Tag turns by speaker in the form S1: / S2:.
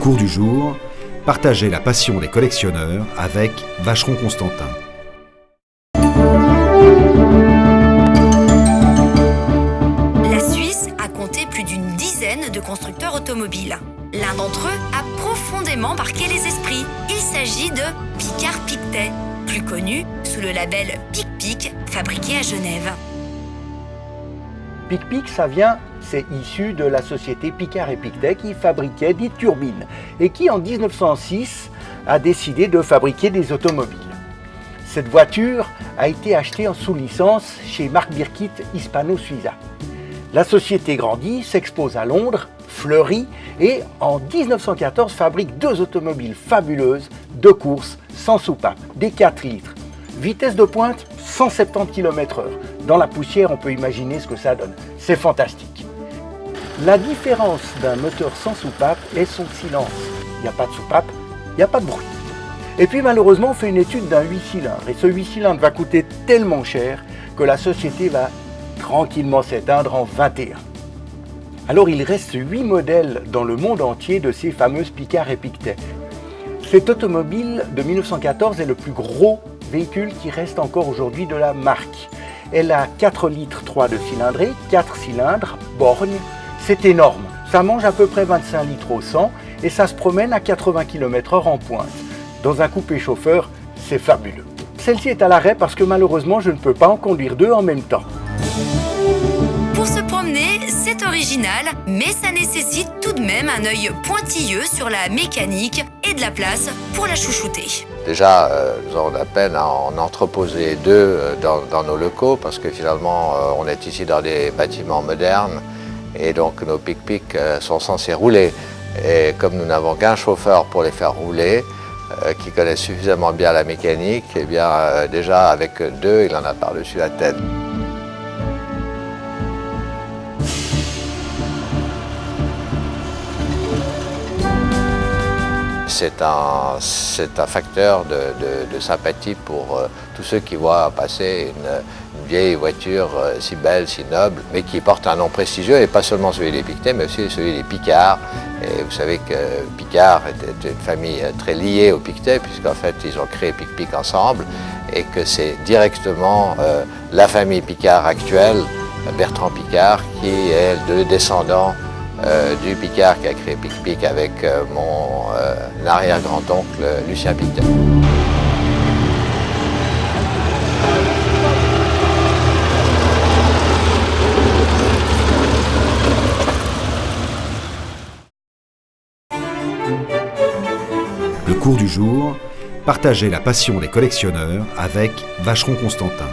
S1: cours du jour, partagez la passion des collectionneurs avec Vacheron Constantin.
S2: La Suisse a compté plus d'une dizaine de constructeurs automobiles. L'un d'entre eux a profondément marqué les esprits. Il s'agit de Picard Pictet, plus connu sous le label Pic-Pic, fabriqué à Genève.
S3: Pic-Pic, c'est issu de la société Picard et Pictet qui fabriquait des turbines et qui en 1906 a décidé de fabriquer des automobiles. Cette voiture a été achetée en sous-licence chez Marc Birkit Hispano-Suiza. La société grandit, s'expose à Londres, fleurit et en 1914 fabrique deux automobiles fabuleuses de course sans soupape, des 4 litres. Vitesse de pointe, 170 km/h. Dans la poussière, on peut imaginer ce que ça donne. C'est fantastique. La différence d'un moteur sans soupape est son silence. Il n'y a pas de soupape, il n'y a pas de bruit. Et puis malheureusement, on fait une étude d'un 8 cylindres. Et ce 8 cylindres va coûter tellement cher que la société va tranquillement s'éteindre en 21. Alors il reste 8 modèles dans le monde entier de ces fameuses Picard et Pictet. Cette automobile de 1914 est le plus gros véhicule qui reste encore aujourd'hui de la marque. Elle a 4 litres 3 de cylindrée, 4 cylindres, borgne. C'est énorme. Ça mange à peu près 25 litres au 100 et ça se promène à 80 km/h en pointe. Dans un coupé chauffeur, c'est fabuleux. Celle-ci est à l'arrêt parce que malheureusement, je ne peux pas en conduire deux en même temps.
S2: Pour se promener, c'est original, mais ça nécessite tout de même un œil pointilleux sur la mécanique et de la place pour la chouchouter.
S4: Déjà, nous avons la peine à en entreposer deux dans nos locaux parce que finalement, on est ici dans des bâtiments modernes et donc nos Pic-Pic sont censés rouler. Et comme nous n'avons qu'un chauffeur pour les faire rouler, qui connaît suffisamment bien la mécanique, eh bien déjà avec deux, il en a par-dessus la tête. C'est un facteur de sympathie pour tous ceux qui voient passer une vieille voiture si belle, si noble, mais qui porte un nom prestigieux, et pas seulement celui des Pictet, mais aussi celui des Picard. Et vous savez que Picard était une famille très liée aux Pictet, puisqu'en fait ils ont créé Pic-Pic ensemble, et que c'est directement la famille Picard actuelle, Bertrand Picard, qui est le descendant du Picard qui a créé Pic-Pic avec mon arrière-grand-oncle Lucien Pictet.
S1: Le cours du jour, partagez la passion des collectionneurs avec Vacheron Constantin.